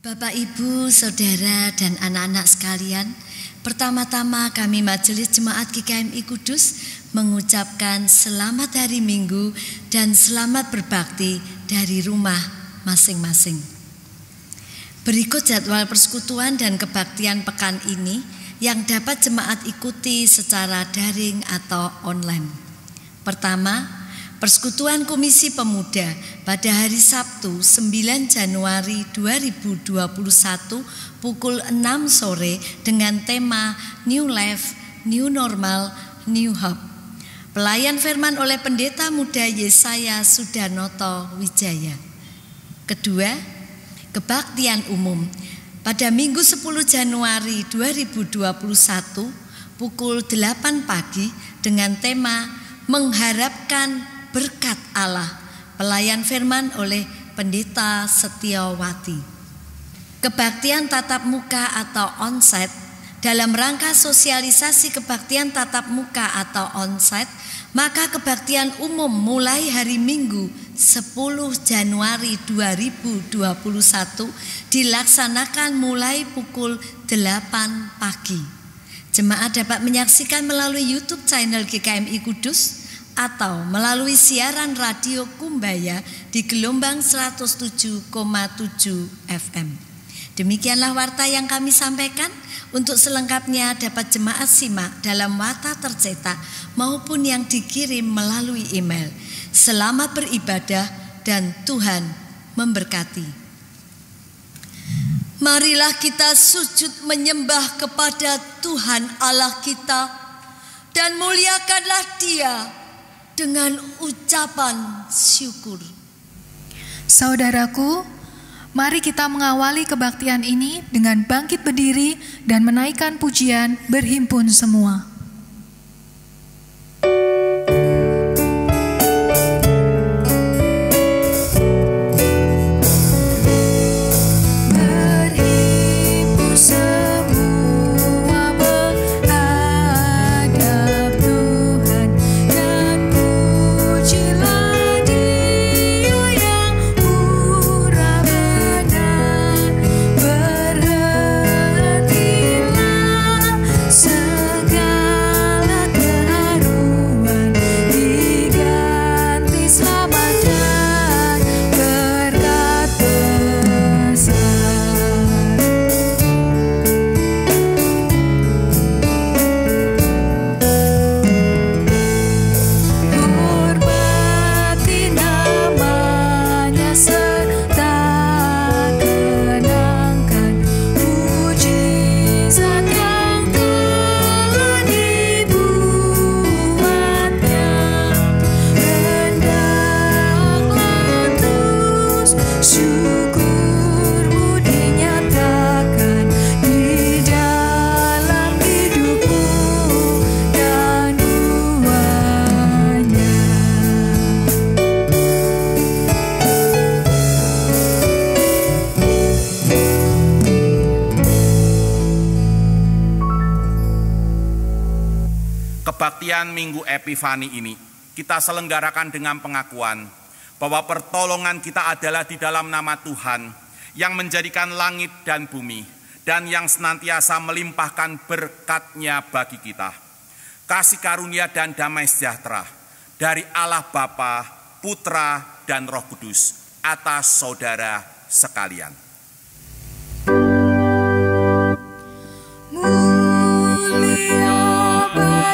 Bapak, Ibu, Saudara, dan anak-anak sekalian, pertama-tama kami Majelis Jemaat GKMI Kudus mengucapkan selamat hari Minggu dan selamat berbakti dari rumah masing-masing. Berikut jadwal persekutuan dan kebaktian pekan ini yang dapat jemaat ikuti secara daring atau online. Pertama, Persekutuan Komisi Pemuda pada hari Sabtu 9 Januari 2021 pukul 6 sore dengan tema New Life, New Normal, New Hope. Pelayan firman oleh Pendeta Muda Yesaya Sudanoto Wijaya. Kedua, kebaktian umum pada Minggu 10 Januari 2021 pukul 8 pagi dengan tema Mengharapkan Berkat Allah, pelayan firman oleh Pendeta Setiawati. Kebaktian tatap muka atau onsite dalam rangka sosialisasi kebaktian tatap muka atau onsite, maka kebaktian umum mulai hari Minggu 10 Januari 2021 dilaksanakan mulai pukul 8 pagi. Jemaat dapat menyaksikan melalui YouTube channel GKMI Kudus atau melalui siaran radio Kumbaya di gelombang 107,7 FM. Demikianlah warta yang kami sampaikan. Untuk selengkapnya dapat jemaat simak dalam warta tercetak maupun yang dikirim melalui email. Selamat beribadah dan Tuhan memberkati. Marilah kita sujud menyembah kepada Tuhan Allah kita dan muliakanlah Dia dengan ucapan syukur. Saudaraku, mari kita mengawali kebaktian ini dengan bangkit berdiri dan menaikkan pujian berhimpun semua. Kebaktian Minggu Epifani ini kita selenggarakan dengan pengakuan bahwa pertolongan kita adalah di dalam nama Tuhan yang menjadikan langit dan bumi dan yang senantiasa melimpahkan berkat-Nya bagi kita. Kasih karunia dan damai sejahtera dari Allah Bapa, Putra, dan Roh Kudus atas saudara sekalian.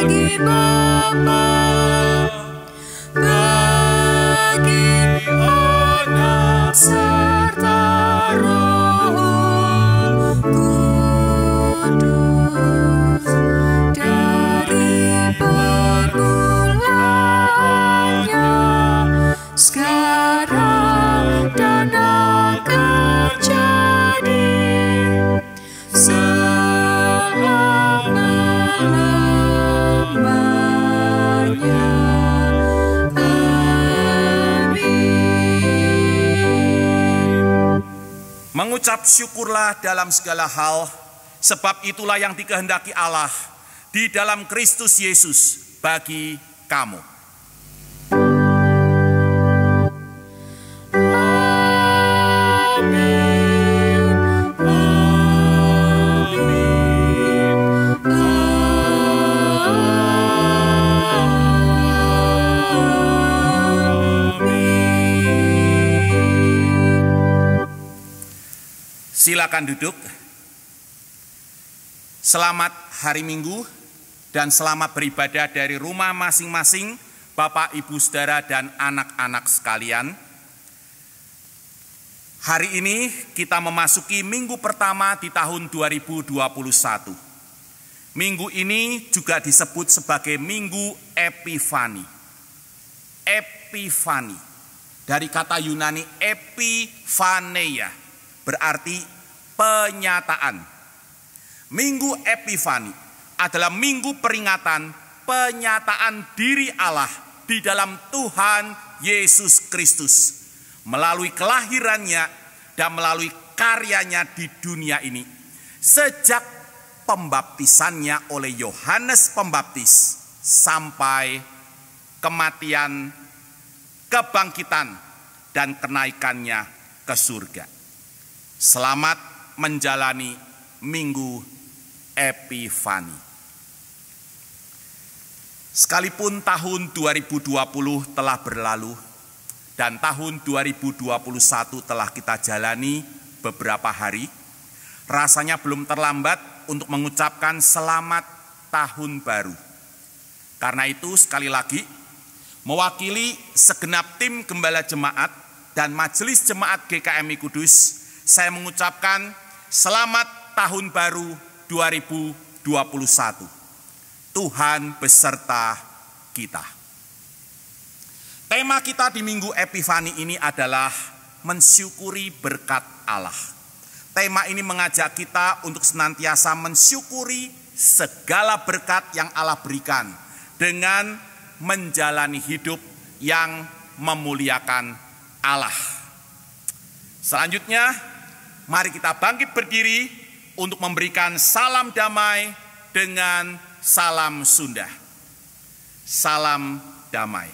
Bagi Bapa, bagi Anak serta Roh Kudus, dari permulannya, sekarang dan akan jadi Mengucap syukurlah dalam segala hal, sebab itulah yang dikehendaki Allah di dalam Kristus Yesus bagi kamu. Amin. Silakan duduk. Selamat hari Minggu dan selamat beribadah dari rumah masing-masing, Bapak, Ibu, Saudara, dan anak-anak sekalian. Hari ini kita memasuki minggu pertama di tahun 2021. Minggu ini juga disebut sebagai Minggu Epifani. Epifani, dari kata Yunani epiphaneia, berarti penyataan. Minggu Epifani adalah minggu peringatan penyataan diri Allah di dalam Tuhan Yesus Kristus melalui kelahirannya dan melalui karyanya di dunia ini. Sejak pembaptisannya oleh Yohanes Pembaptis sampai kematian, kebangkitan, dan kenaikannya ke surga. Selamat menjalani Minggu Epifani. Sekalipun tahun 2020 telah berlalu dan tahun 2021 telah kita jalani beberapa hari, rasanya belum terlambat untuk mengucapkan selamat tahun baru. Karena itu sekali lagi, mewakili segenap tim Gembala Jemaat dan Majelis Jemaat GKMI Kudus, saya mengucapkan selamat tahun baru 2021. Tuhan beserta kita. Tema kita di Minggu Epifani ini adalah mensyukuri berkat Allah. Tema ini mengajak kita untuk senantiasa mensyukuri segala berkat yang Allah berikan dengan menjalani hidup yang memuliakan Allah. Selanjutnya, mari kita bangkit berdiri untuk memberikan salam damai dengan salam Sunda. Salam damai.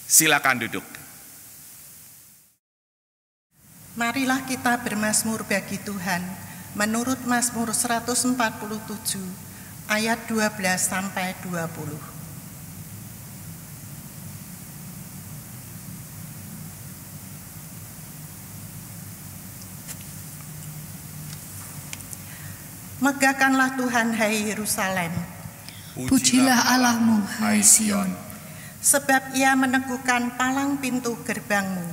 Silakan duduk. Marilah kita bermazmur bagi Tuhan menurut Mazmur 147 ayat 12 sampai 20. Megahkanlah Tuhan, hai Yerusalem. Pujilah Allahmu, hai Sion. Sebab ia meneguhkan palang pintu gerbangmu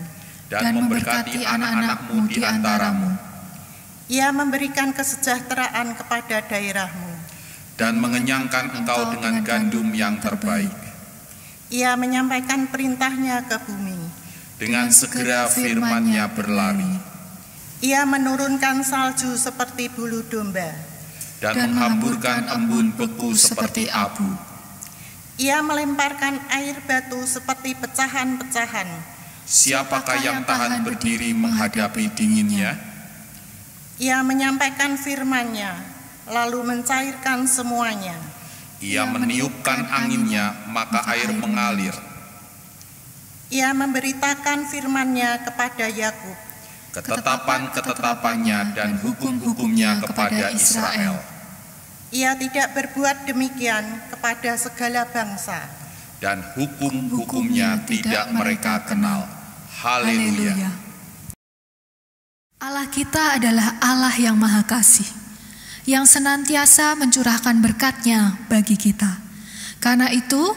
dan memberkati anak-anakmu di antaramu. Ia memberikan kesejahteraan kepada daerahmu dan mengenyangkan engkau dengan gandum yang terbaik. Ia menyampaikan perintahnya ke bumi, dengan segera firman-Nya berlari. Ia menurunkan salju seperti bulu domba dan menghamburkan embun beku seperti abu. Ia melemparkan air batu seperti pecahan-pecahan. Siapakah yang tahan berdiri menghadapi dinginnya? Ia menyampaikan firman-Nya, lalu mencairkan semuanya. Ia meniupkan anginnya, maka air mengalir. Ia memberitakan firman-Nya kepada Yakub, ketetapan-ketetapannya dan hukum-hukumnya kepada Israel. Ia tidak berbuat demikian kepada segala bangsa, dan hukum-hukumnya tidak mereka kenal. Haleluya. Allah kita adalah Allah yang Maha Kasih, yang senantiasa mencurahkan berkat-Nya bagi kita. Karena itu,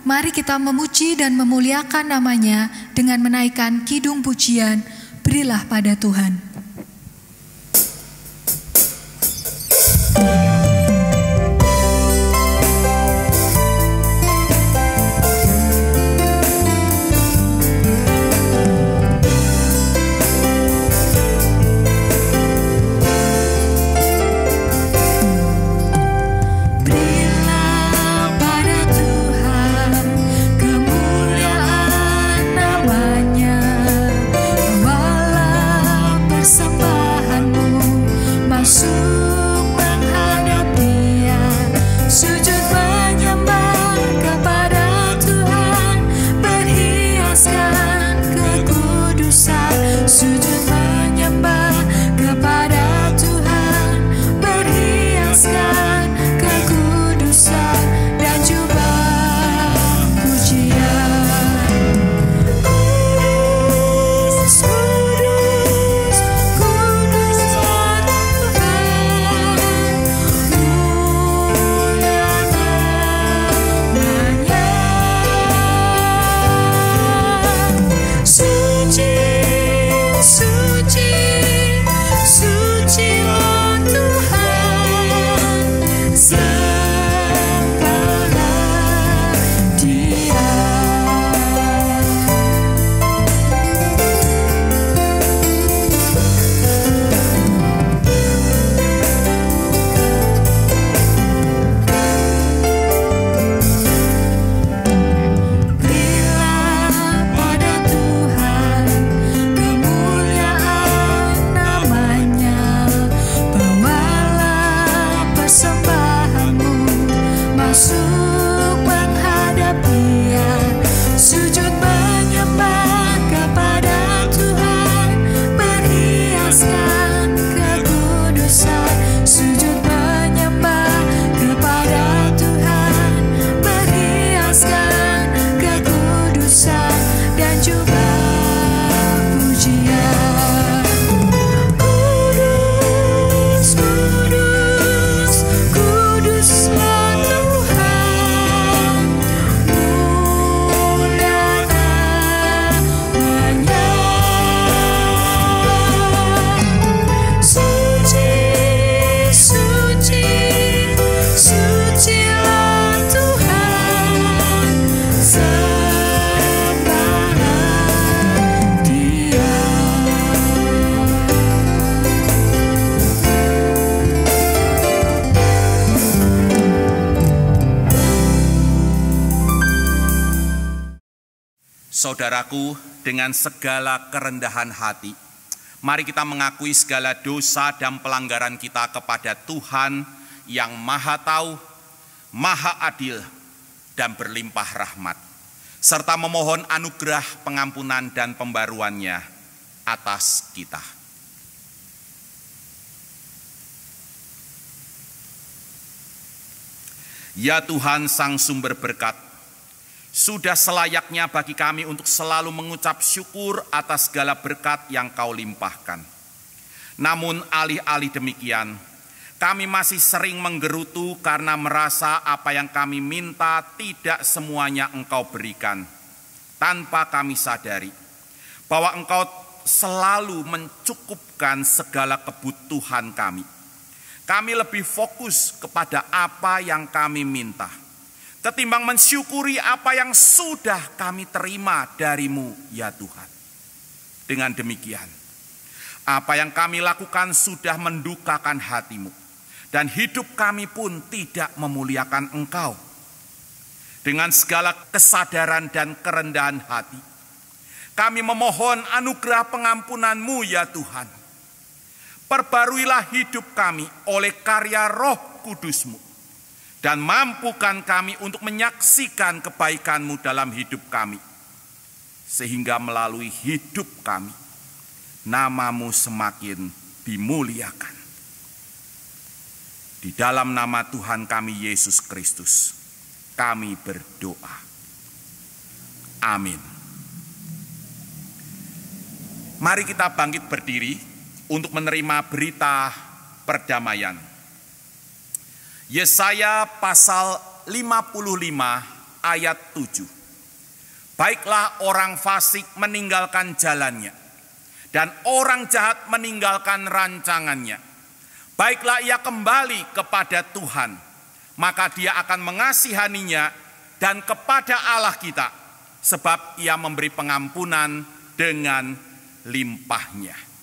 mari kita memuji dan memuliakan nama-Nya dengan menaikkan kidung pujian, berilah pada Tuhan. Masuk menghadap Saudaraku, dengan segala kerendahan hati, mari kita mengakui segala dosa dan pelanggaran kita kepada Tuhan yang Maha Tahu, Maha Adil, dan berlimpah rahmat, serta memohon anugerah pengampunan dan pembaruannya atas kita. Ya Tuhan, Sang Sumber Berkat, sudah selayaknya bagi kami untuk selalu mengucap syukur atas segala berkat yang Kau limpahkan. Namun alih-alih demikian, kami masih sering menggerutu karena merasa apa yang kami minta tidak semuanya Engkau berikan, tanpa kami sadari bahwa Engkau selalu mencukupkan segala kebutuhan kami. Kami lebih fokus kepada apa yang kami minta, ketimbang mensyukuri apa yang sudah kami terima dari-Mu, ya Tuhan. Dengan demikian, apa yang kami lakukan sudah mendukakan hati-Mu, dan hidup kami pun tidak memuliakan Engkau. Dengan segala kesadaran dan kerendahan hati, kami memohon anugerah pengampunan-Mu, ya Tuhan. Perbaruilah hidup kami oleh karya Roh Kudus-Mu, dan mampukan kami untuk menyaksikan kebaikan-Mu dalam hidup kami, sehingga melalui hidup kami, nama-Mu semakin dimuliakan. Di dalam nama Tuhan kami Yesus Kristus, kami berdoa. Amin. Mari kita bangkit berdiri untuk menerima berita perdamaian. Yesaya pasal 55 ayat 7. Baiklah orang fasik meninggalkan jalannya, dan orang jahat meninggalkan rancangannya. Baiklah ia kembali kepada Tuhan, maka Dia akan mengasihaninya, dan kepada Allah kita, sebab Ia memberi pengampunan dengan limpahnya.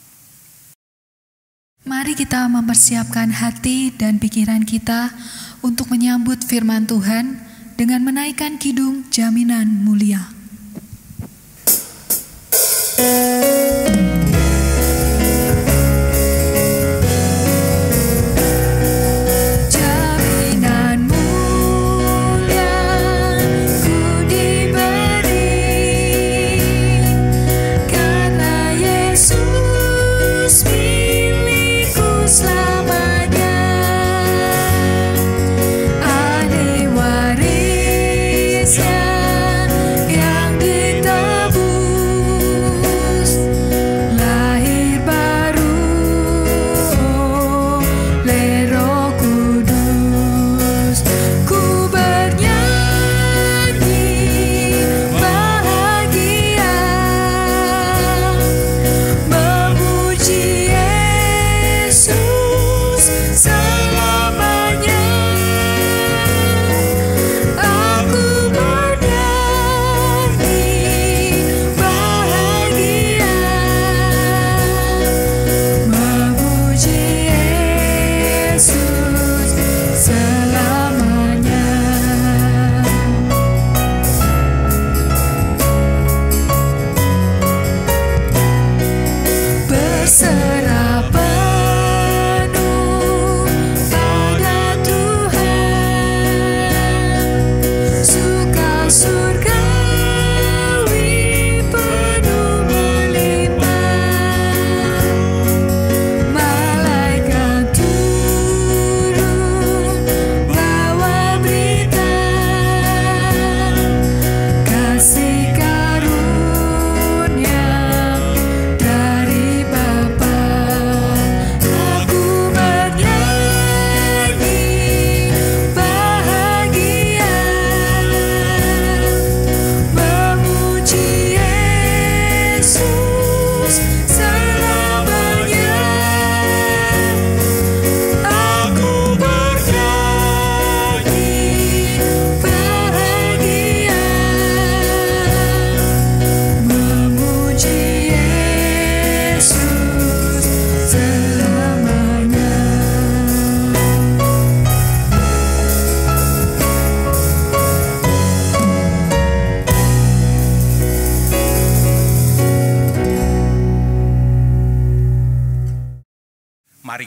Mari kita mempersiapkan hati dan pikiran kita untuk menyambut firman Tuhan dengan menaikkan kidung jaminan mulia. Yang ditebus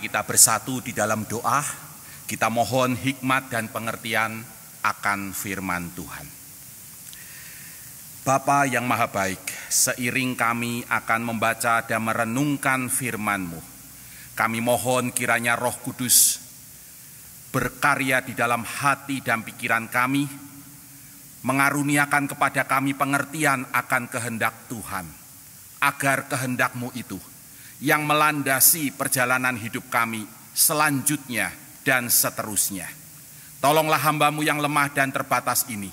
Mari kita bersatu di dalam doa, kita mohon hikmat dan pengertian akan firman Tuhan. Bapa yang Maha Baik, seiring kami akan membaca dan merenungkan firman-Mu, kami mohon kiranya Roh Kudus berkarya di dalam hati dan pikiran kami, mengaruniakan kepada kami pengertian akan kehendak Tuhan, agar kehendak-Mu itu yang melandasi perjalanan hidup kami selanjutnya dan seterusnya. Tolonglah hamba-Mu yang lemah dan terbatas ini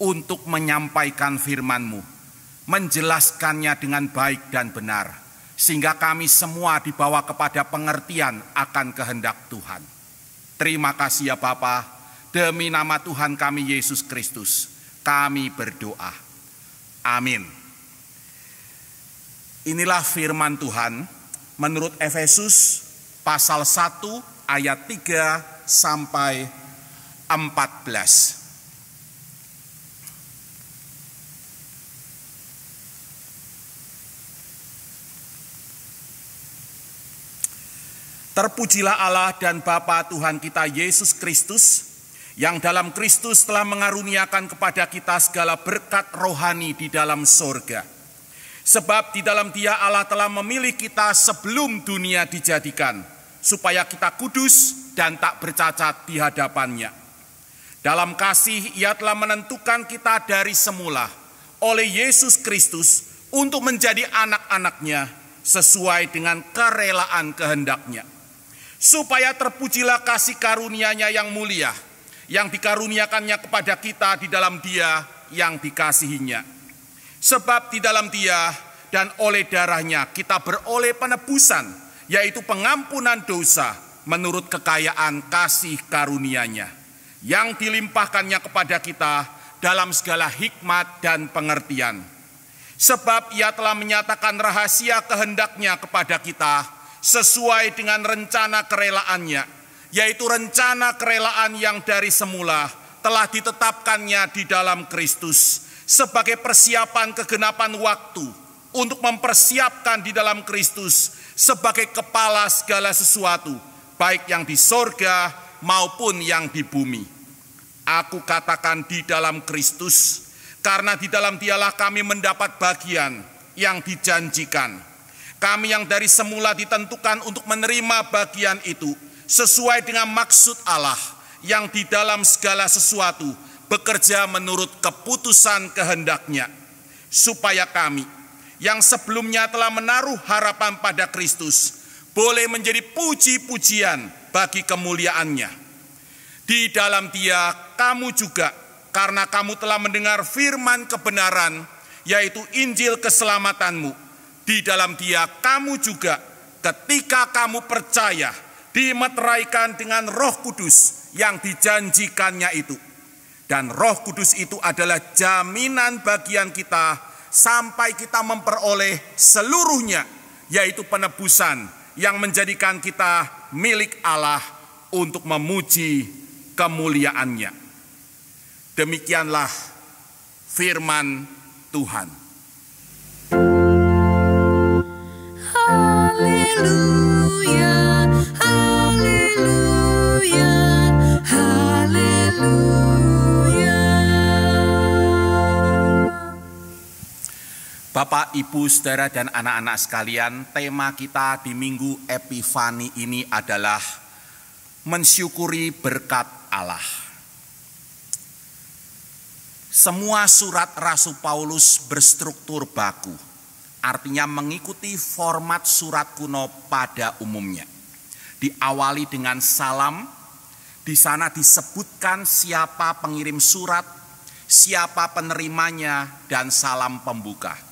untuk menyampaikan firman-Mu, menjelaskannya dengan baik dan benar, sehingga kami semua dibawa kepada pengertian akan kehendak Tuhan. Terima kasih ya Bapa, demi nama Tuhan kami Yesus Kristus, kami berdoa. Amin. Inilah firman Tuhan menurut Efesus pasal 1 ayat 3 sampai 14. Terpujilah Allah dan Bapa Tuhan kita Yesus Kristus, yang dalam Kristus telah mengaruniakan kepada kita segala berkat rohani di dalam sorga. Sebab di dalam Dia Allah telah memilih kita sebelum dunia dijadikan, supaya kita kudus dan tak bercacat di hadapan-Nya. Dalam kasih Ia telah menentukan kita dari semula oleh Yesus Kristus untuk menjadi anak-anak-Nya sesuai dengan kerelaan kehendak-Nya. Supaya terpujilah kasih karunia-Nya yang mulia, yang dikaruniakannya kepada kita di dalam Dia yang dikasihi-Nya. Sebab di dalam Dia dan oleh darah-Nya kita beroleh penebusan, yaitu pengampunan dosa menurut kekayaan kasih karunia-Nya, yang dilimpahkannya kepada kita dalam segala hikmat dan pengertian. Sebab Ia telah menyatakan rahasia kehendak-Nya kepada kita sesuai dengan rencana kerelaan-Nya, yaitu rencana kerelaan yang dari semula telah ditetapkannya di dalam Kristus, sebagai persiapan kegenapan waktu untuk mempersiapkan di dalam Kristus sebagai kepala segala sesuatu, baik yang di sorga maupun yang di bumi. Aku katakan di dalam Kristus, karena di dalam Dialah kami mendapat bagian yang dijanjikan. Kami yang dari semula ditentukan untuk menerima bagian itu sesuai dengan maksud Allah yang di dalam segala sesuatu bekerja menurut keputusan kehendak-Nya, supaya kami yang sebelumnya telah menaruh harapan pada Kristus boleh menjadi puji-pujian bagi kemuliaan-Nya. Di dalam Dia kamu juga, karena kamu telah mendengar firman kebenaran, yaitu Injil keselamatanmu, di dalam Dia kamu juga ketika kamu percaya dimeteraikan dengan Roh Kudus yang dijanjikannya itu. Dan Roh Kudus itu adalah jaminan bagian kita sampai kita memperoleh seluruhnya, yaitu penebusan yang menjadikan kita milik Allah untuk memuji kemuliaan-Nya. Demikianlah firman Tuhan. Haleluya, haleluya, haleluya. Bapak, Ibu, Saudara, dan anak-anak sekalian, tema kita di Minggu Epifani ini adalah mensyukuri berkat Allah. Semua surat Rasul Paulus berstruktur baku, artinya mengikuti format surat kuno pada umumnya. Diawali dengan salam, di sana disebutkan siapa pengirim surat, siapa penerimanya, dan salam pembuka.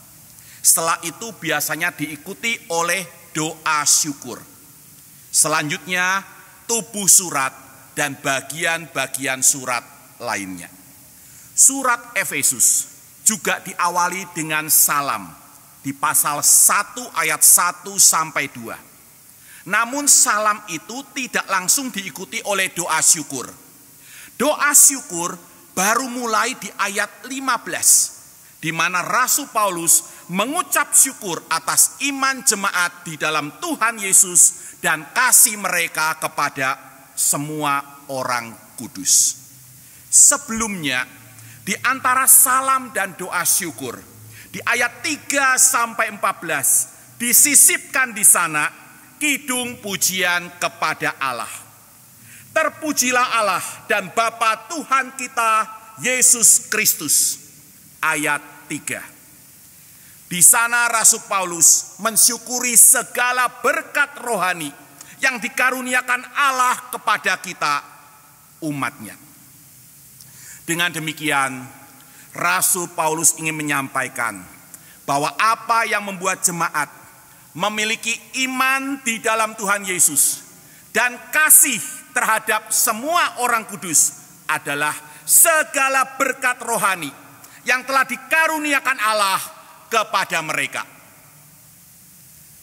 Setelah itu biasanya diikuti oleh doa syukur. Selanjutnya tubuh surat dan bagian-bagian surat lainnya. Surat Efesus juga diawali dengan salam di pasal 1 ayat 1 sampai 2. Namun salam itu tidak langsung diikuti oleh doa syukur. Doa syukur baru mulai di ayat 15. Di mana Rasul Paulus mengucap syukur atas iman jemaat di dalam Tuhan Yesus dan kasih mereka kepada semua orang kudus. Sebelumnya, di antara salam dan doa syukur, di ayat 3 sampai 14, disisipkan di sana kidung pujian kepada Allah. Terpujilah Allah dan Bapa Tuhan kita Yesus Kristus. Ayat 3. Di sana Rasul Paulus mensyukuri segala berkat rohani yang dikaruniakan Allah kepada kita, umatnya. Dengan demikian, Rasul Paulus ingin menyampaikan bahwa apa yang membuat jemaat memiliki iman di dalam Tuhan Yesus dan kasih terhadap semua orang kudus adalah segala berkat rohani yang telah dikaruniakan Allah kepada mereka.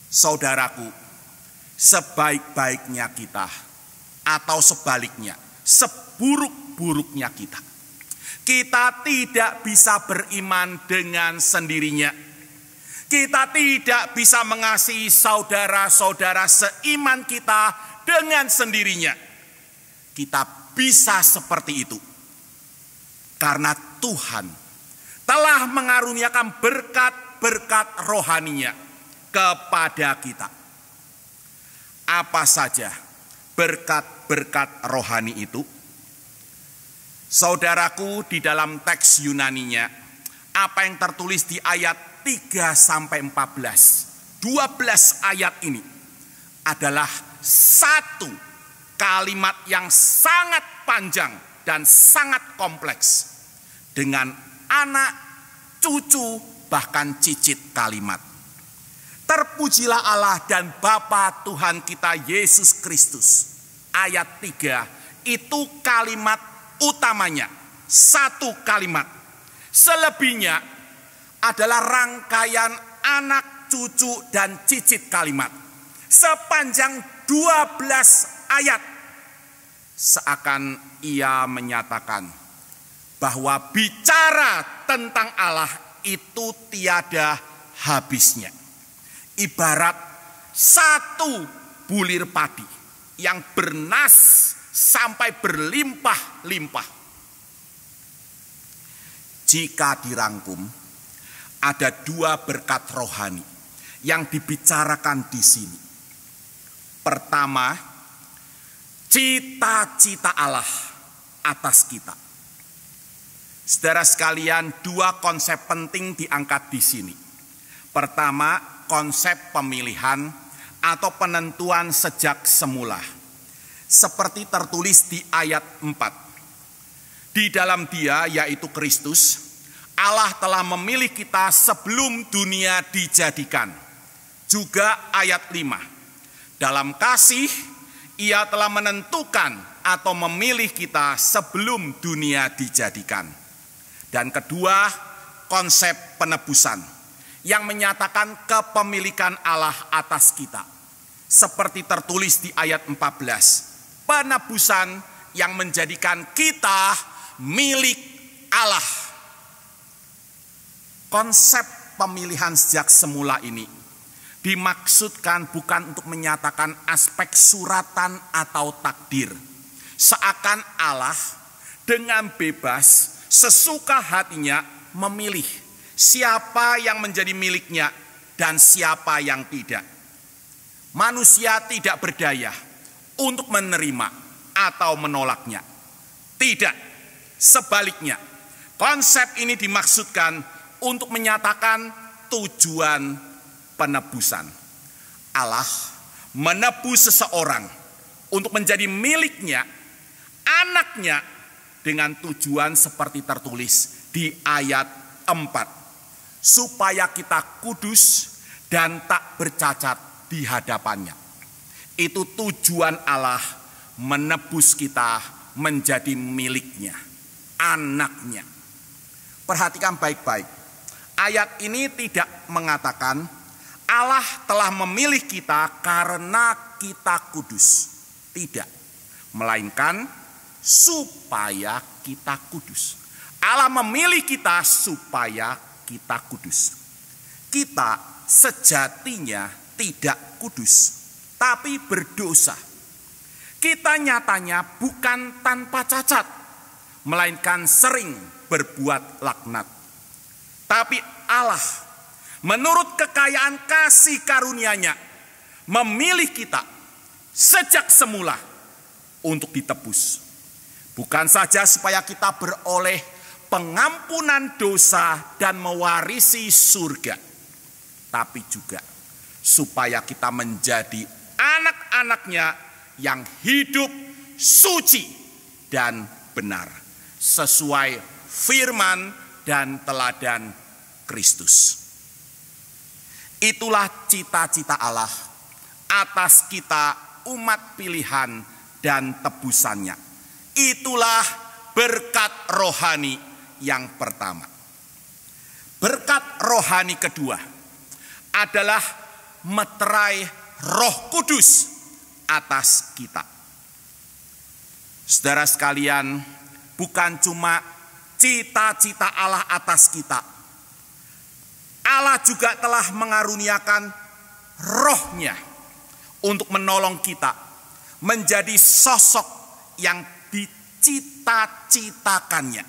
Saudaraku, sebaik-baiknya kita atau sebaliknya, seburuk-buruknya kita tidak bisa beriman dengan sendirinya. Kita tidak bisa mengasihi saudara-saudara seiman kita dengan sendirinya. Kita bisa seperti itu karena Tuhan telah mengaruniakan berkat-berkat rohaninya kepada kita. Apa saja berkat-berkat rohani itu? Saudaraku, di dalam teks Yunaninya, apa yang tertulis di ayat 3 sampai 14, 12 ayat ini adalah satu kalimat yang sangat panjang dan sangat kompleks dengan anak, cucu, bahkan cicit kalimat. Terpujilah Allah dan Bapa Tuhan kita Yesus Kristus. Ayat 3 itu kalimat utamanya, satu kalimat. Selebihnya adalah rangkaian anak, cucu, dan cicit kalimat. Sepanjang 12 ayat. Seakan ia menyatakan bahwa bicara tentang Allah itu tiada habisnya. Ibarat satu bulir padi yang bernas sampai berlimpah-limpah. Jika dirangkum, ada dua berkat rohani yang dibicarakan di sini. Pertama, cita-cita Allah atas kita. Saudara sekalian, dua konsep penting diangkat di sini. Pertama, konsep pemilihan atau penentuan sejak semula. Seperti tertulis di ayat 4. Di dalam Dia, yaitu Kristus, Allah telah memilih kita sebelum dunia dijadikan. Juga ayat 5. Dalam kasih, Ia telah menentukan atau memilih kita sebelum dunia dijadikan. Dan kedua, konsep penebusan yang menyatakan kepemilikan Allah atas kita. Seperti tertulis di ayat 14. Penebusan yang menjadikan kita milik Allah. Konsep pemilihan sejak semula ini dimaksudkan bukan untuk menyatakan aspek suratan atau takdir. Seakan Allah dengan bebas sesuka hatinya memilih siapa yang menjadi miliknya dan siapa yang tidak. Manusia tidak berdaya untuk menerima atau menolaknya. Tidak, sebaliknya. Konsep ini dimaksudkan untuk menyatakan tujuan penebusan. Allah menebus seseorang untuk menjadi miliknya, anaknya, dengan tujuan seperti tertulis di ayat 4. Supaya kita kudus dan tak bercacat di hadapannya. Itu tujuan Allah menebus kita menjadi miliknya, anaknya. Perhatikan baik-baik. Ayat ini tidak mengatakan Allah telah memilih kita karena kita kudus. Tidak. Melainkan supaya kita kudus. Allah memilih kita supaya kita kudus. Kita sejatinya tidak kudus. tapi berdosa. Kita nyatanya bukan tanpa cacat, melainkan sering berbuat laknat. Tapi Allah menurut kekayaan kasih karunia-Nya memilih kita sejak semula untuk ditebus. Bukan saja supaya kita beroleh pengampunan dosa dan mewarisi surga, tapi juga supaya kita menjadi anak-anak-Nya yang hidup suci dan benar, sesuai firman dan teladan Kristus. Itulah cita-cita Allah atas kita umat pilihan dan tebusannya. Itulah berkat rohani yang pertama. Berkat rohani kedua adalah meterai Roh Kudus atas kita. Saudara sekalian, bukan cuma cita-cita Allah atas kita, Allah juga telah mengaruniakan Roh-Nya untuk menolong kita menjadi sosok yang dicita-citakannya,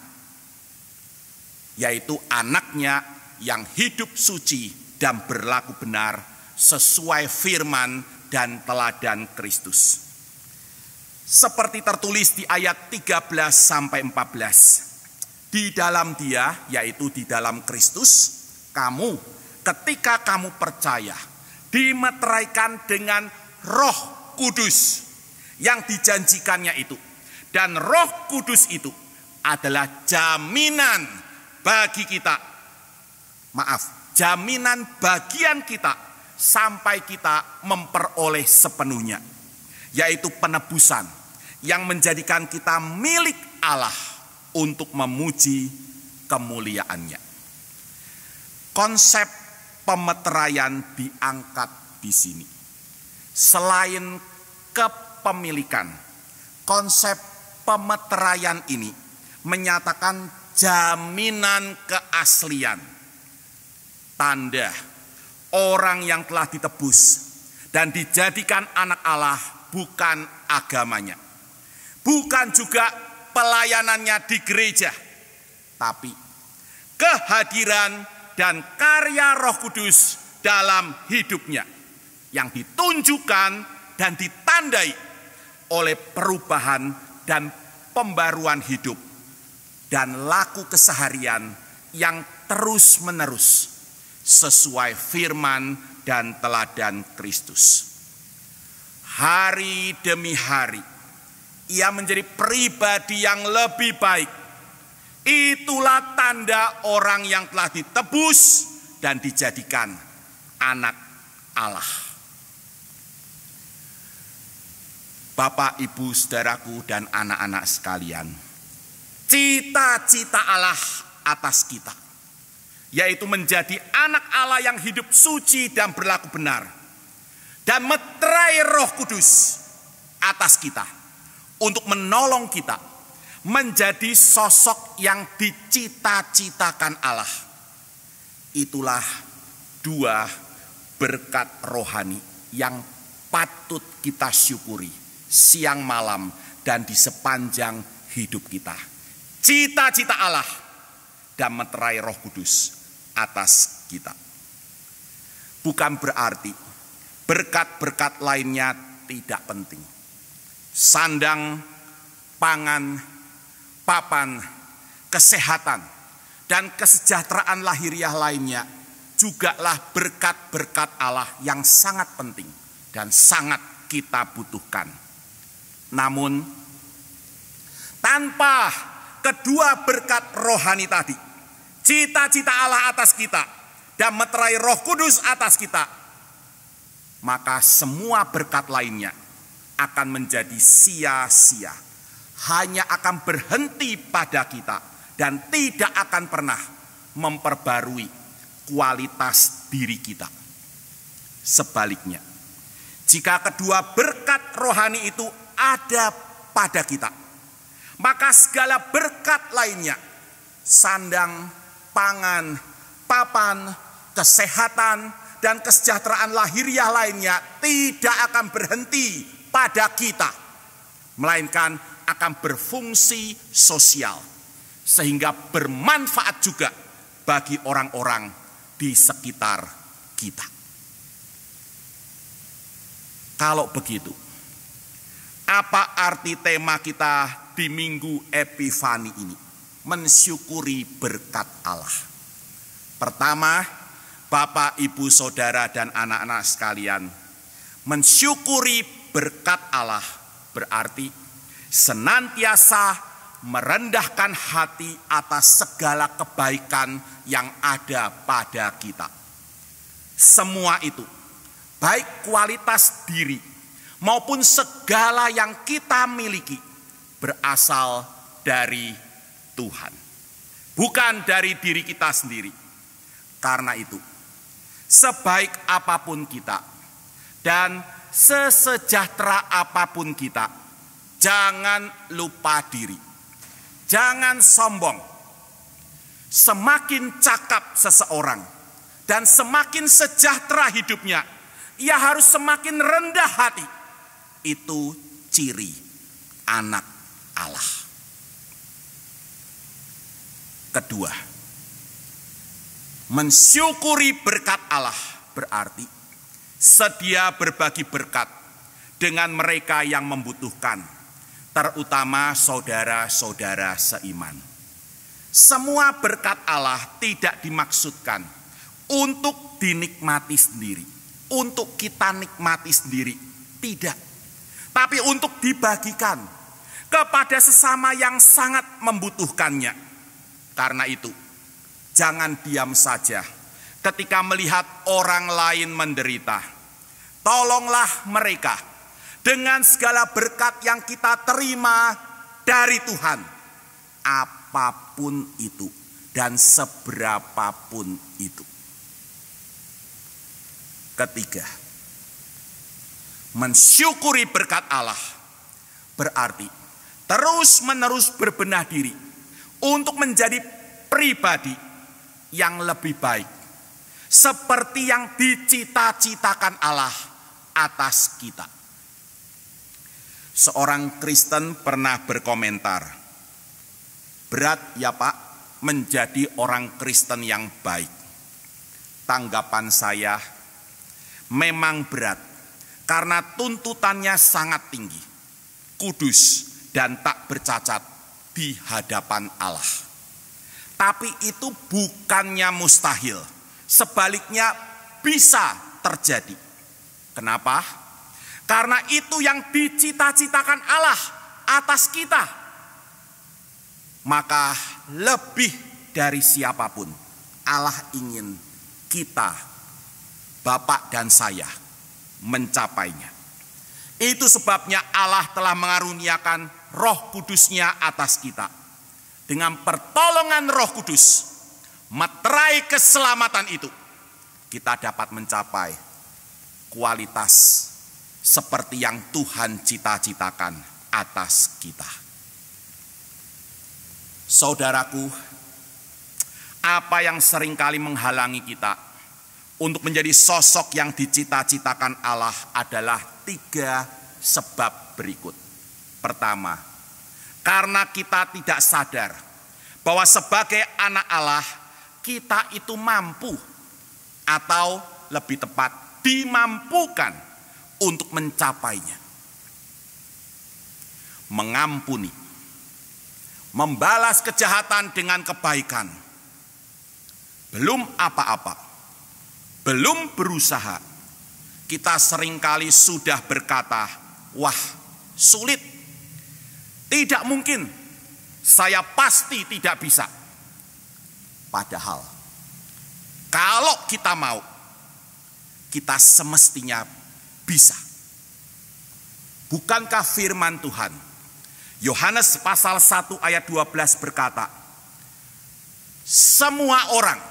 yaitu anak-Nya yang hidup suci dan berlaku benar sesuai firman dan teladan Kristus. Seperti tertulis di ayat 13-14. Di dalam Dia, yaitu di dalam Kristus, kamu ketika kamu percaya dimeteraikan dengan Roh Kudus yang dijanjikannya itu. Dan Roh Kudus itu adalah jaminan bagi kita. Jaminan bagian kita sampai kita memperoleh sepenuhnya, yaitu penebusan yang menjadikan kita milik Allah untuk memuji kemuliaan-Nya. Konsep pemeteraian diangkat di sini. Selain kepemilikan, konsep pemeteraian ini menyatakan jaminan keaslian, tanda orang yang telah ditebus dan dijadikan anak Allah bukan agamanya, bukan juga pelayanannya di gereja, tapi kehadiran dan karya Roh Kudus dalam hidupnya yang ditunjukkan dan ditandai oleh perubahan dan pembaruan hidup dan laku keseharian yang terus-menerus sesuai firman dan teladan Kristus. Hari demi hari ia menjadi pribadi yang lebih baik. Itulah tanda orang yang telah ditebus dan dijadikan anak Allah. Bapak, Ibu, saudaraku, dan anak-anak sekalian, cita-cita Allah atas kita, yaitu menjadi anak Allah yang hidup suci dan berlaku benar, dan meterai Roh Kudus atas kita untuk menolong kita menjadi sosok yang dicita-citakan Allah. Itulah dua berkat rohani yang patut kita syukuri siang malam dan di sepanjang hidup kita. Cita-cita Allah dan meterai Roh Kudus atas kita. Bukan berarti berkat-berkat lainnya tidak penting. Sandang, pangan, papan, kesehatan, dan kesejahteraan lahiriah lainnya jugalah berkat-berkat Allah yang sangat penting dan sangat kita butuhkan. Namun, tanpa kedua berkat rohani tadi, cita-cita Allah atas kita dan meterai Roh Kudus atas kita, maka semua berkat lainnya akan menjadi sia-sia, hanya akan berhenti pada kita dan tidak akan pernah memperbarui kualitas diri kita. Sebaliknya, jika kedua berkat rohani itu ada pada kita, maka segala berkat lainnya, sandang, pangan, papan, kesehatan, dan kesejahteraan lahiriah lainnya tidak akan berhenti pada kita, melainkan akan berfungsi sosial, sehingga bermanfaat juga bagi orang-orang di sekitar kita. Kalau begitu, apa arti tema kita di Minggu Epifani ini? Mensyukuri berkat Allah. Pertama, Bapak, Ibu, Saudara, dan anak-anak sekalian, mensyukuri berkat Allah berarti senantiasa merendahkan hati atas segala kebaikan yang ada pada kita. Semua itu, baik kualitas diri maupun segala yang kita miliki, berasal dari Tuhan, bukan dari diri kita sendiri. Karena itu, sebaik apapun kita dan sesejahtera apapun kita, jangan lupa diri, jangan sombong. Semakin cakap seseorang dan semakin sejahtera hidupnya, ia harus semakin rendah hati. Itu ciri anak Allah. Kedua, mensyukuri berkat Allah berarti sedia berbagi berkat dengan mereka yang membutuhkan, terutama saudara-saudara seiman. Semua berkat Allah tidak dimaksudkan untuk dinikmati sendiri, untuk kita nikmati sendiri, tidak. Tapi untuk dibagikan kepada sesama yang sangat membutuhkannya. Karena itu, jangan diam saja ketika melihat orang lain menderita. Tolonglah mereka dengan segala berkat yang kita terima dari Tuhan, apapun itu dan seberapapun itu. Ketiga, mensyukuri berkat Allah berarti terus-menerus berbenah diri untuk menjadi pribadi yang lebih baik, seperti yang dicita-citakan Allah atas kita. Seorang Kristen pernah berkomentar, berat ya Pak menjadi orang Kristen yang baik. Tanggapan saya, memang berat karena tuntutannya sangat tinggi, kudus dan tak bercacat di hadapan Allah. Tapi itu bukannya mustahil, sebaliknya bisa terjadi. Kenapa? Karena itu yang dicita-citakan Allah atas kita. Maka lebih dari siapapun, Allah ingin kita, Bapak dan saya, mencapainya. Itu sebabnya Allah telah mengaruniakan Roh Kudus-Nya atas kita. Dengan pertolongan Roh Kudus, materai keselamatan itu, kita dapat mencapai kualitas seperti yang Tuhan cita-citakan atas kita. Saudaraku, apa yang seringkali menghalangi kita untuk menjadi sosok yang dicita-citakan Allah adalah 3 sebab berikut. Pertama, karena kita tidak sadar bahwa sebagai anak Allah, kita itu mampu, atau lebih tepat dimampukan untuk mencapainya. Mengampuni, membalas kejahatan dengan kebaikan, belum apa-apa, belum berusaha, kita seringkali sudah berkata, wah sulit, tidak mungkin, saya pasti tidak bisa. Padahal, kalau kita mau, kita semestinya bisa. Bukankah firman Tuhan, Yohanes pasal 1 ayat 12 berkata, semua orang,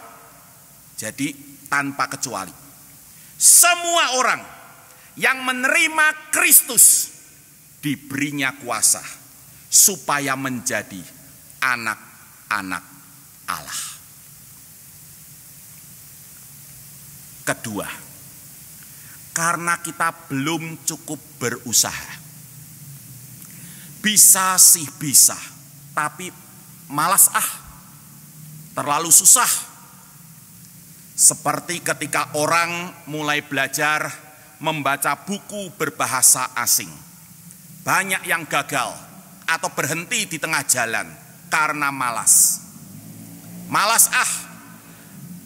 jadi tanpa kecuali, semua orang yang menerima Kristus diberinya kuasa supaya menjadi anak-anak Allah. Kedua, karena kita belum cukup berusaha. Bisa sih bisa, tapi malas terlalu susah. Seperti ketika orang mulai belajar membaca buku berbahasa asing. Banyak yang gagal atau berhenti di tengah jalan karena malas. Malas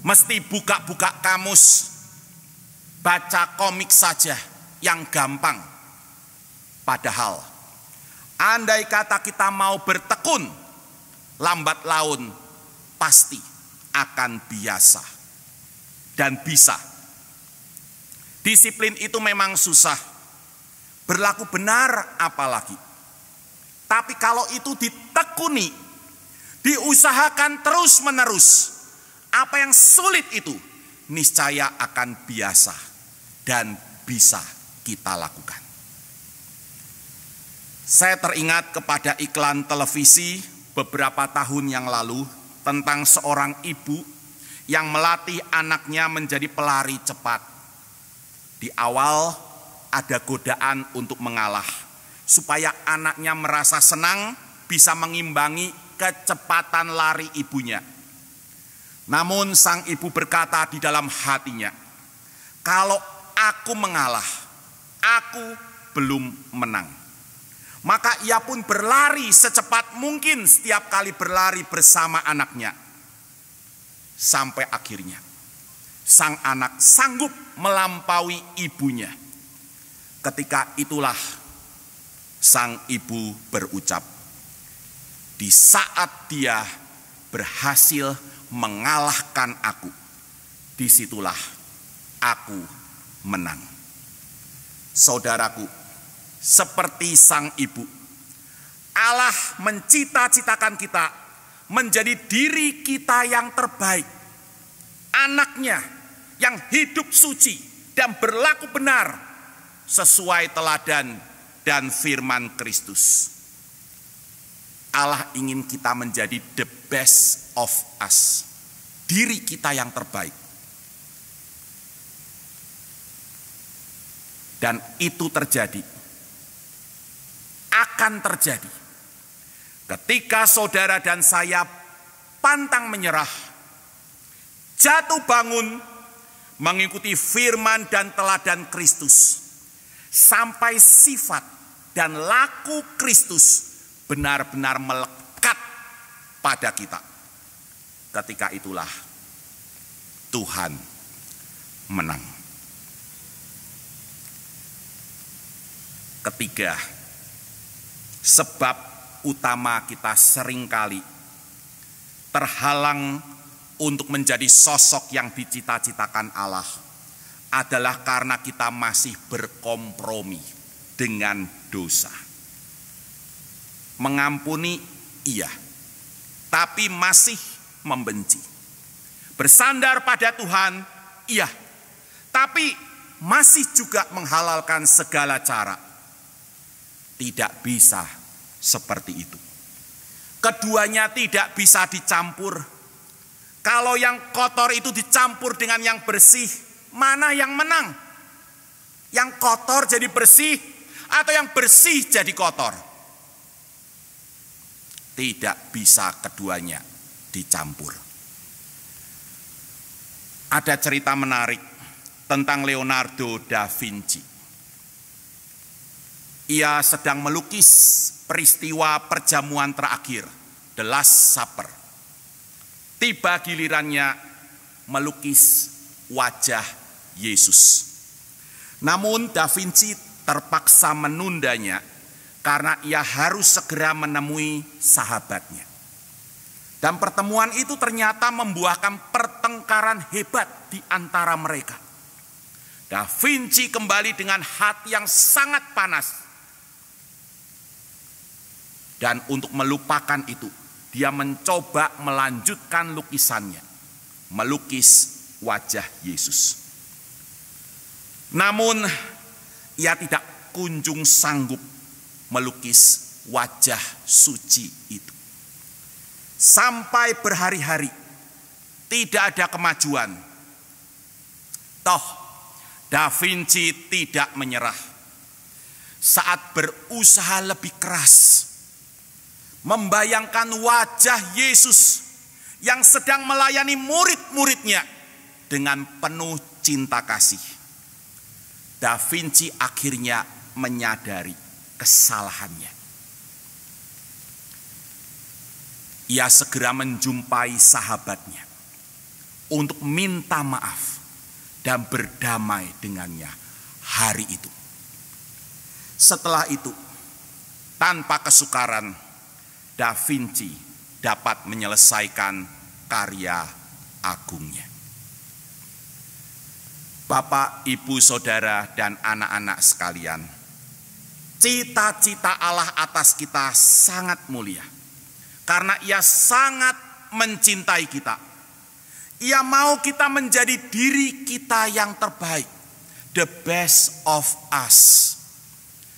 mesti buka-buka kamus, baca komik saja yang gampang. Padahal andai kata kita mau bertekun, lambat laun pasti akan biasa dan bisa. Disiplin itu memang susah, berlaku benar apalagi. Tapi kalau itu ditekuni, diusahakan terus-menerus, apa yang sulit itu niscaya akan biasa dan bisa kita lakukan. Saya teringat kepada iklan televisi beberapa tahun yang lalu tentang seorang ibu yang melatih anaknya menjadi pelari cepat. Di awal ada godaan untuk mengalah, supaya anaknya merasa senang bisa mengimbangi kecepatan lari ibunya. Namun sang ibu berkata di dalam hatinya, kalau aku mengalah, aku belum menang. Maka ia pun berlari secepat mungkin setiap kali berlari bersama anaknya. Sampai akhirnya sang anak sanggup melampaui ibunya. Ketika itulah sang ibu berucap, di saat dia berhasil mengalahkan aku, disitulah aku menang. Saudaraku, seperti sang ibu, Allah mencita-citakan kita menjadi diri kita yang terbaik, anaknya yang hidup suci dan berlaku benar sesuai teladan dan firman Kristus. Allah ingin kita menjadi the best of us, diri kita yang terbaik. Dan itu terjadi, akan terjadi ketika saudara dan saya pantang menyerah, jatuh bangun, mengikuti firman dan teladan Kristus, sampai sifat dan laku Kristus benar-benar melekat pada kita. Ketika itulah Tuhan menang. Ketiga, sebab utama kita seringkali terhalang untuk menjadi sosok yang dicita-citakan Allah adalah karena kita masih berkompromi dengan dosa. Mengampuni iya, tapi masih membenci. Bersandar pada Tuhan iya, tapi masih juga menghalalkan segala cara. Tidak bisa seperti itu. Keduanya tidak bisa dicampur. Kalau yang kotor itu dicampur dengan yang bersih, mana yang menang? Yang kotor jadi bersih atau yang bersih jadi kotor? Tidak bisa keduanya dicampur. Ada cerita menarik tentang Leonardo da Vinci. Ia sedang melukis peristiwa perjamuan terakhir, The Last Supper. Tiba gilirannya melukis wajah Yesus. Namun Da Vinci terpaksa menundanya karena ia harus segera menemui sahabatnya. Dan pertemuan itu ternyata membuahkan pertengkaran hebat di antara mereka. Da Vinci kembali dengan hati yang sangat panas. Dan untuk melupakan itu, dia mencoba melanjutkan lukisannya, melukis wajah Yesus. Namun, ia tidak kunjung sanggup melukis wajah suci itu. Sampai berhari-hari, tidak ada kemajuan. Toh, Da Vinci tidak menyerah. Saat berusaha lebih keras, membayangkan wajah Yesus yang sedang melayani murid-muridnya dengan penuh cinta kasih, Da Vinci akhirnya menyadari kesalahannya. Ia segera menjumpai sahabatnya untuk minta maaf dan berdamai dengannya hari itu. Setelah itu, tanpa kesukaran, Da Vinci dapat menyelesaikan karya agungnya. Bapak, Ibu, Saudara, dan anak-anak sekalian, cita-cita Allah atas kita sangat mulia, karena Ia sangat mencintai kita. Ia mau kita menjadi diri kita yang terbaik, the best of us.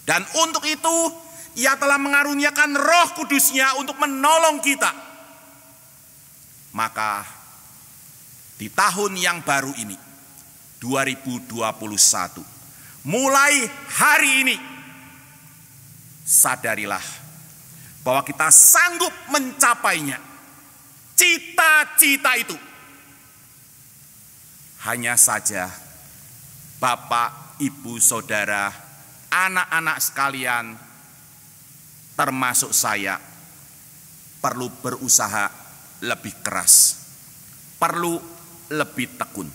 Dan untuk itu, Ia telah mengaruniakan Roh Kudus-Nya untuk menolong kita. Maka, di tahun yang baru ini, 2021, mulai hari ini, sadarilah bahwa kita sanggup mencapainya. Cita-cita itu. Hanya saja, Bapak, Ibu, Saudara, anak-anak sekalian, termasuk saya, perlu berusaha lebih keras, perlu lebih tekun,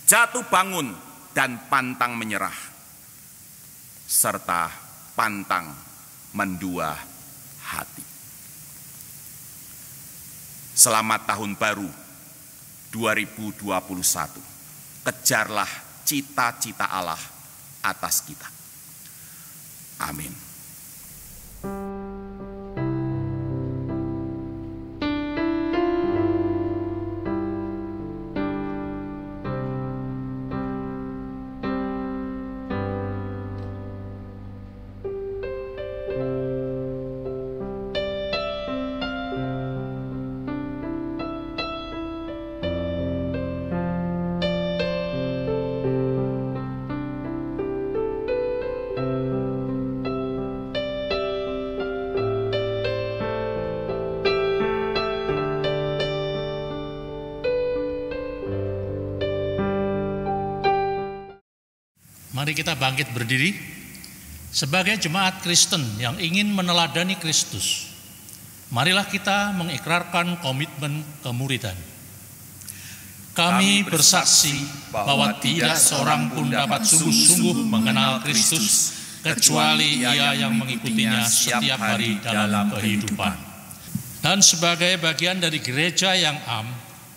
jatuh bangun dan pantang menyerah, serta pantang mendua hati. Selamat Tahun Baru 2021. Kejarlah cita-cita Allah atas kita. Amin. Mari kita bangkit berdiri sebagai jemaat Kristen yang ingin meneladani Kristus. Marilah kita mengikrarkan komitmen kemuridan. Kami bersaksi bahwa tidak seorang pun dapat sungguh-sungguh mengenal Kristus kecuali ia yang mengikutinya setiap hari dalam kehidupan. Dan sebagai bagian dari gereja yang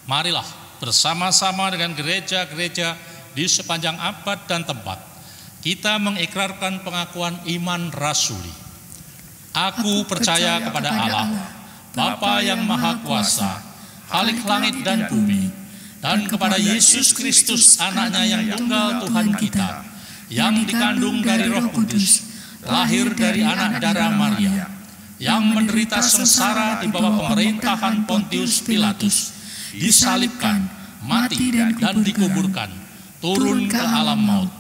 marilah bersama-sama dengan gereja-gereja di sepanjang abad dan tempat, kita mengikrarkan pengakuan iman rasuli. Aku percaya kepada Allah, Bapa yang Maha Kuasa, Khalik langit dan bumi, dan kepada Yesus Kristus, Anaknya yang tunggal Tuhan kita, yang dikandung dari Roh Kudus, lahir dari anak darah Maria, yang menderita sengsara di bawah pemerintahan Pontius Pilatus, disalibkan, mati dan dikuburkan, turun ke alam maut.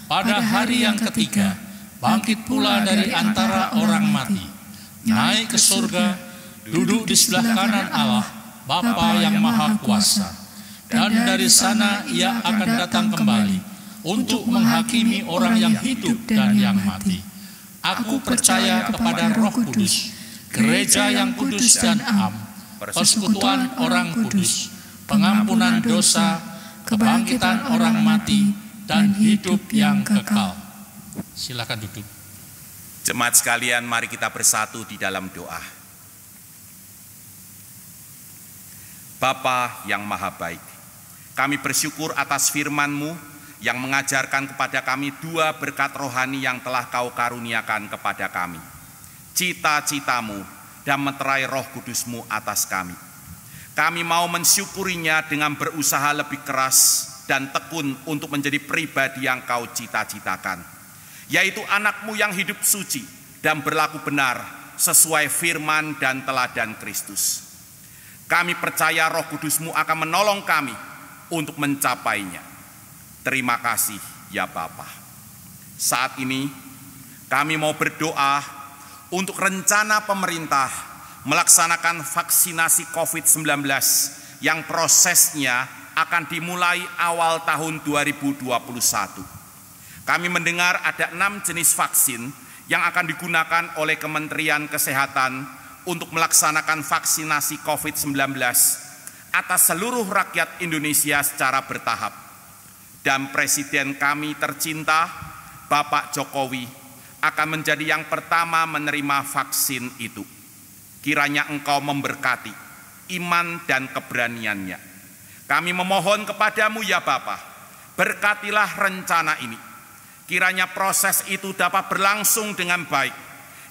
Pada hari yang ketiga, bangkit pula dari antara orang mati, naik ke surga, duduk di sebelah kanan Allah, Bapa yang Maha Kuasa. Dan dari sana ia akan datang kembali untuk menghakimi orang yang hidup dan yang mati. Aku percaya kepada Roh Kudus, gereja yang kudus dan persekutuan orang kudus, pengampunan dosa, kebangkitan orang mati, dan hidup yang kekal. Silakan duduk. Jemaat sekalian, mari kita bersatu di dalam doa. Bapa yang Maha Baik, kami bersyukur atas firman-Mu yang mengajarkan kepada kami dua berkat rohani yang telah Kau karuniakan kepada kami. Cita-cita-Mu dan meterai Roh Kudus-Mu atas kami. Kami mau mensyukurinya dengan berusaha lebih keras dan tekun untuk menjadi pribadi yang Kau cita-citakan, yaitu anak-Mu yang hidup suci dan berlaku benar sesuai firman dan teladan Kristus. Kami percaya Roh Kudus-Mu akan menolong kami untuk mencapainya. Terima kasih ya Bapa. Saat ini kami mau berdoa untuk rencana pemerintah melaksanakan vaksinasi COVID-19 yang prosesnya akan dimulai awal tahun 2021. Kami mendengar ada 6 jenis vaksin yang akan digunakan oleh Kementerian Kesehatan untuk melaksanakan vaksinasi COVID-19 atas seluruh rakyat Indonesia secara bertahap. Dan Presiden kami tercinta, Bapak Jokowi, akan menjadi yang pertama menerima vaksin itu. Kiranya Engkau memberkati iman dan keberaniannya. Kami memohon kepadamu ya Bapa, berkatilah rencana ini. Kiranya proses itu dapat berlangsung dengan baik.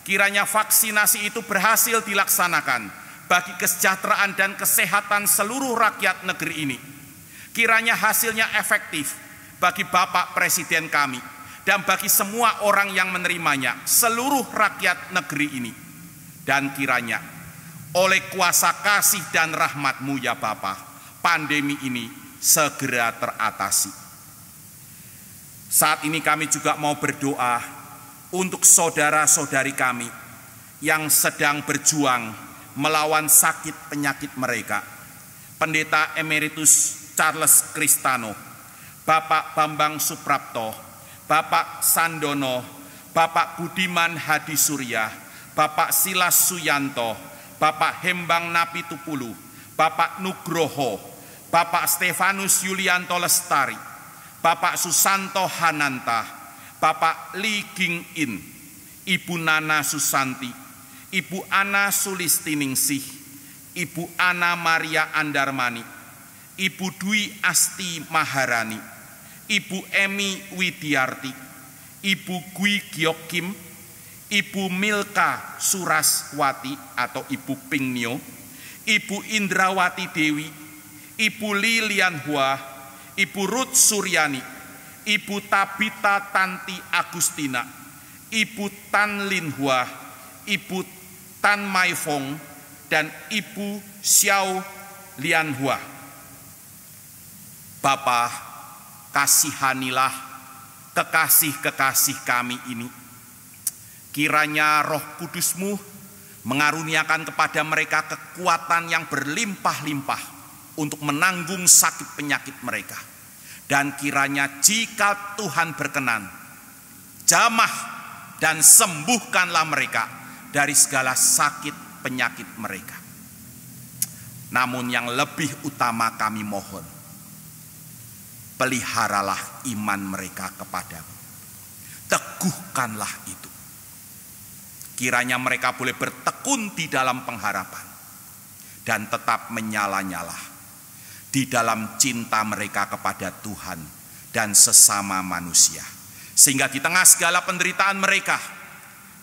Kiranya vaksinasi itu berhasil dilaksanakan bagi kesejahteraan dan kesehatan seluruh rakyat negeri ini. Kiranya hasilnya efektif bagi Bapak Presiden kami dan bagi semua orang yang menerimanya, seluruh rakyat negeri ini. Dan kiranya oleh kuasa kasih dan rahmat-Mu ya Bapa, pandemi ini segera teratasi. Saat ini kami juga mau berdoa untuk saudara-saudari kami yang sedang berjuang melawan sakit penyakit mereka. Pendeta Emeritus Charles Kristano, Bapak Bambang Suprapto, Bapak Sandono, Bapak Budiman Hadi Surya, Bapak Silas Suyanto, Bapak Hembang Napitupulu, Bapak Nugroho, Bapak Stefanus Yulianto Lestari, Bapak Susanto Hananta, Bapak Li Ging In, Ibu Nana Susanti, Ibu Ana Sulistiningsih, Ibu Ana Maria Andarmani, Ibu Dwi Asti Maharani, Ibu Emi Widiarti, Ibu Gwi Giok Kim, Ibu Milka Suraswati atau Ibu Pingnio, Ibu Indrawati Dewi, Ibu Lilian Hua, Ibu Ruth Suryani, Ibu Tabita Tanti Agustina, Ibu Tan Lin Hua, Ibu Tan Mai Fong, dan Ibu Xiao Lian Hua. Bapa, kasihanilah kekasih-kekasih kami ini. Kiranya Roh Kudus-Mu mengaruniakan kepada mereka kekuatan yang berlimpah-limpah untuk menanggung sakit penyakit mereka. Dan kiranya jika Tuhan berkenan, jamah dan sembuhkanlah mereka dari segala sakit penyakit mereka. Namun yang lebih utama kami mohon, peliharalah iman mereka kepadamu. Teguhkanlah itu. Kiranya mereka boleh bertekun di dalam pengharapan dan tetap menyala-nyala di dalam cinta mereka kepada Tuhan dan sesama manusia. Sehingga di tengah segala penderitaan mereka,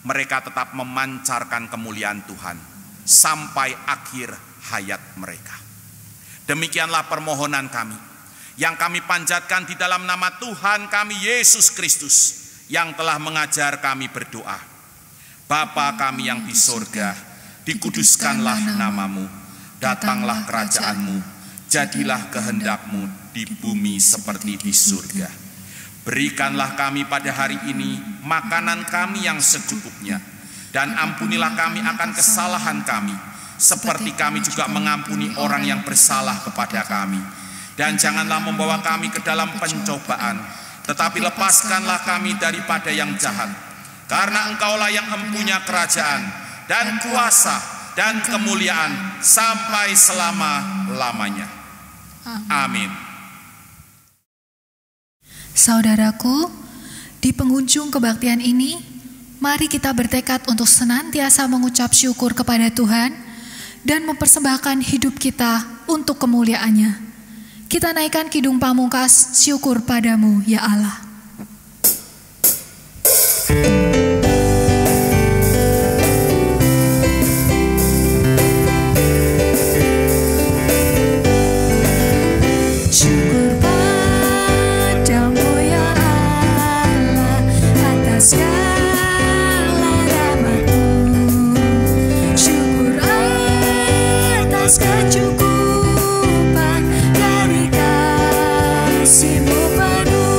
mereka tetap memancarkan kemuliaan Tuhan sampai akhir hayat mereka. Demikianlah permohonan kami yang kami panjatkan di dalam nama Tuhan kami Yesus Kristus yang telah mengajar kami berdoa. Bapa kami yang di sorga, dikuduskanlah namamu, datanglah kerajaan-Mu, jadilah kehendak-Mu di bumi seperti di surga. Berikanlah kami pada hari ini makanan kami yang secukupnya, dan ampunilah kami akan kesalahan kami, seperti kami juga mengampuni orang yang bersalah kepada kami. Dan janganlah membawa kami ke dalam pencobaan, tetapi lepaskanlah kami daripada yang jahat. Karena Engkaulah yang empunya kerajaan, dan kuasa, dan kemuliaan, sampai selama-lamanya. Amin. Saudaraku, di penghujung kebaktian ini, mari kita bertekad untuk senantiasa mengucap syukur kepada Tuhan dan mempersembahkan hidup kita untuk kemuliaan-Nya. Kita naikkan kidung pamungkas, syukur padamu ya Allah. Kecukupan dari kasih-Mu penuh.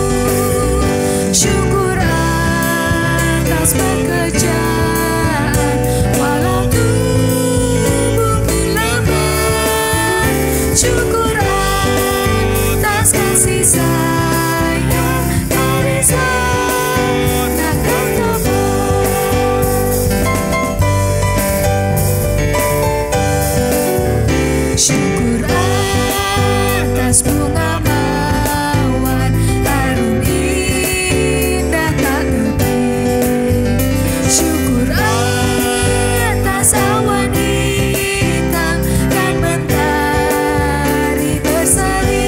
Syukur atas kasih sayang dari sana ketemu. Syukur atas bunga mawar harum indah tak terbit. Syukur atas awan hitam dan mentari berseri.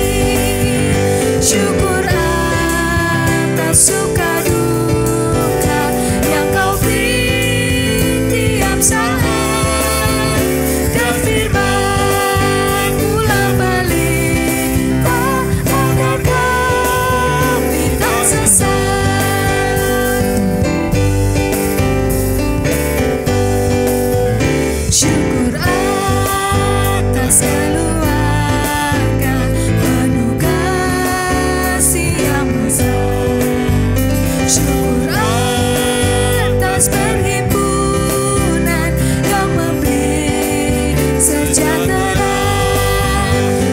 Syukur atas suka duka yang kau beri tiap saat. Dan firman ulang balik agar kami tak sesat. Syukur atas keluarga penuh kasih yang besar. Syukur atas perhimpunan yang memberi sejahtera.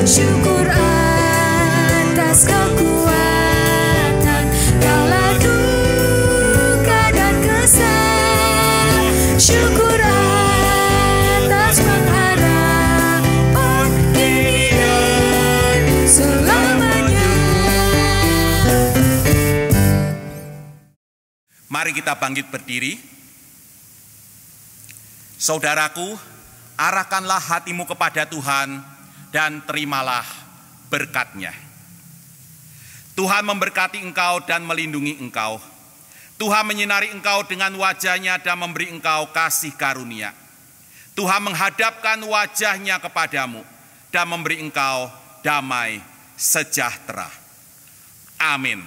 Syukur atas kekuatan kala duka dan kesal. Syukur atas pengharapan kini dan selamanya. Mari kita bangkit berdiri. Saudaraku, arahkanlah hatimu kepada Tuhan dan terimalah berkat-Nya. Tuhan memberkati engkau dan melindungi engkau. Tuhan menyinari engkau dengan wajah-Nya dan memberi engkau kasih karunia. Tuhan menghadapkan wajah-Nya kepadamu dan memberi engkau damai sejahtera. Amin.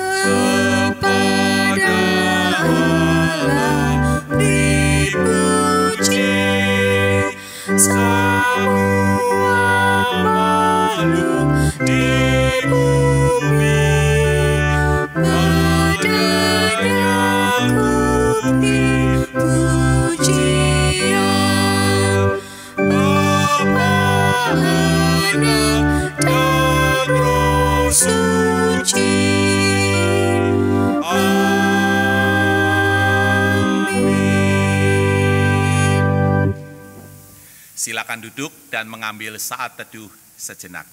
Kepada Allah dipuji semua makhluk di bumi. Padanya ku beri pujian, Bapa, Anak, dan Roh Suci. Silakan duduk dan mengambil saat teduh sejenak.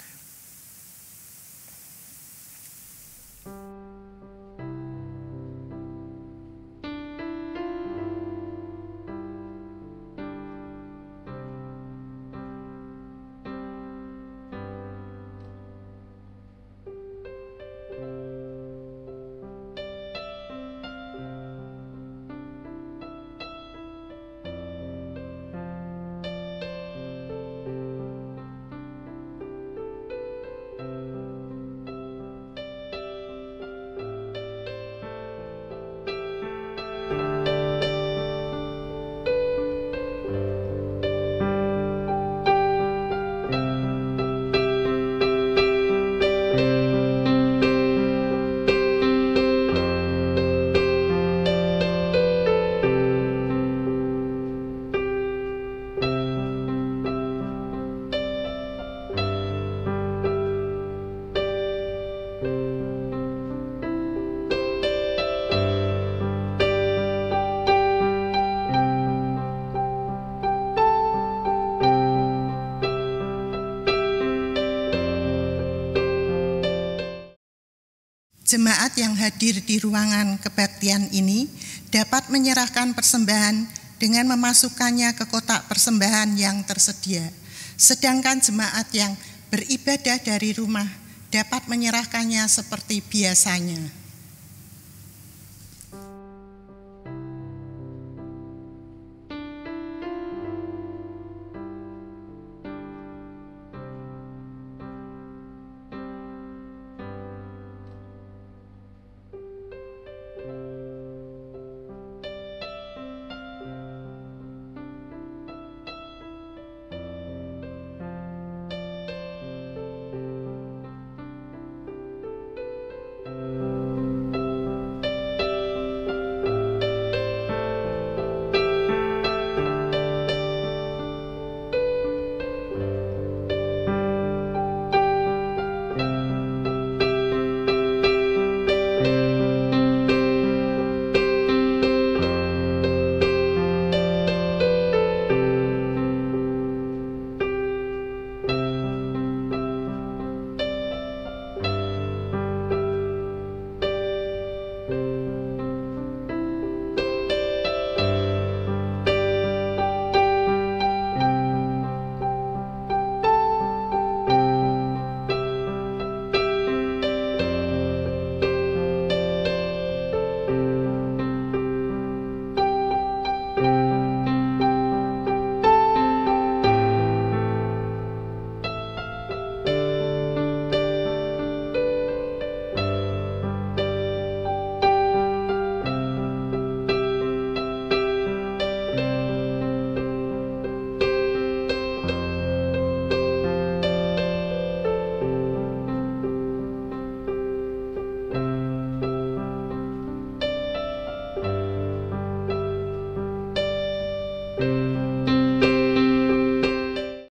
Jemaat yang hadir di ruangan kebaktian ini dapat menyerahkan persembahan dengan memasukkannya ke kotak persembahan yang tersedia. Sedangkan jemaat yang beribadah dari rumah dapat menyerahkannya seperti biasanya.